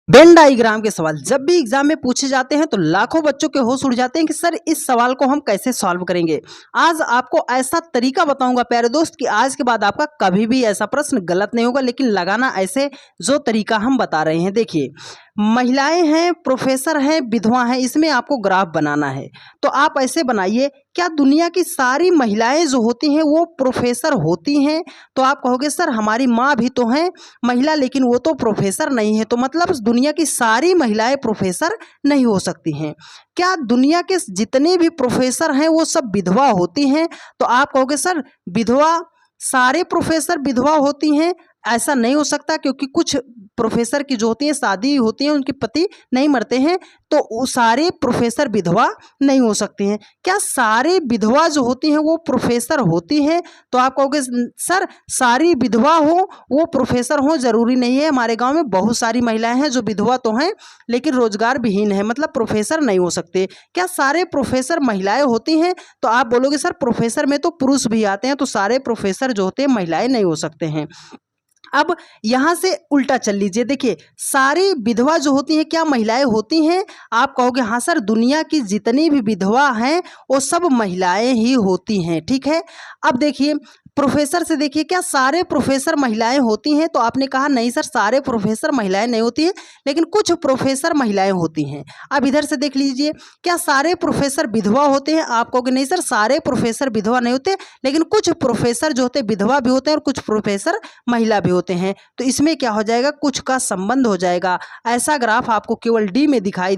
Venn diagram के सवाल जब भी एग्जाम में पूछे जाते हैं तो लाखों बच्चों के होश उड़ जाते हैं कि सर इस सवाल को हम कैसे सॉल्व करेंगे। आज आपको ऐसा तरीका बताऊंगा प्यारे दोस्त कि आज के बाद आपका कभी भी ऐसा प्रश्न गलत नहीं होगा, लेकिन लगाना ऐसे जो तरीका हम बता रहे हैं। देखिए, महिलाएं हैं, प्रोफेसर हैं, विधवा हैं, इसमें आपको ग्राफ बनाना है। तो आप ऐसे बनाइए, क्या दुनिया की सारी महिलाएं जो होती हैं वो प्रोफेसर होती हैं? तो आप कहोगे सर हमारी माँ भी तो हैं महिला, लेकिन वो तो प्रोफेसर नहीं है। तो मतलब दुनिया की सारी महिलाएं प्रोफेसर नहीं हो सकती हैं। क्या दुनिया के जितने भी प्रोफेसर हैं वो सब विधवा होती हैं? तो आप कहोगे सर विधवा, सारे प्रोफेसर विधवा होती हैं? ऐसा नहीं हो सकता, क्योंकि कुछ प्रोफेसर की जो होती हैं शादी होती है, उनके पति नहीं मरते हैं, तो वो सारे प्रोफेसर विधवा नहीं हो सकते हैं। क्या सारे विधवा जो होती हैं वो प्रोफेसर होती हैं? तो आप कहोगे सर सारी विधवा हो वो प्रोफेसर हो जरूरी नहीं है। हमारे गांव में बहुत सारी महिलाएं हैं जो विधवा तो हैं लेकिन रोजगार विहीन है, मतलब प्रोफेसर नहीं हो सकते। क्या सारे प्रोफेसर महिलाएं होती हैं? तो आप बोलोगे सर प्रोफेसर में तो पुरुष भी आते हैं, तो सारे प्रोफेसर जो होते हैं महिलाएं नहीं हो सकते हैं। अब यहां से उल्टा चल लीजिए, देखिए सारी विधवा जो होती हैं क्या महिलाएं होती हैं? आप कहोगे हाँ सर दुनिया की जितनी भी विधवा हैं वो सब महिलाएं ही होती हैं। ठीक है, अब देखिए प्रोफेसर से, देखिए क्या सारे प्रोफेसर महिलाएं होती हैं? तो आपने कहा नहीं सर सारे प्रोफेसर महिलाएं नहीं होती हैं, लेकिन कुछ प्रोफेसर महिलाएं होती हैं। अब इधर से देख लीजिए, क्या सारे प्रोफेसर विधवा होते हैं? आप कहोगे नहीं सर सारे प्रोफेसर विधवा नहीं होते, लेकिन कुछ प्रोफेसर जो होते हैं विधवा भी होते हैं और कुछ प्रोफेसर महिला भी होते हैं। तो इसमें क्या हो जाएगा, कुछ का संबंध हो जाएगा। ऐसा ग्राफ आपको केवल डी में दिखाई दे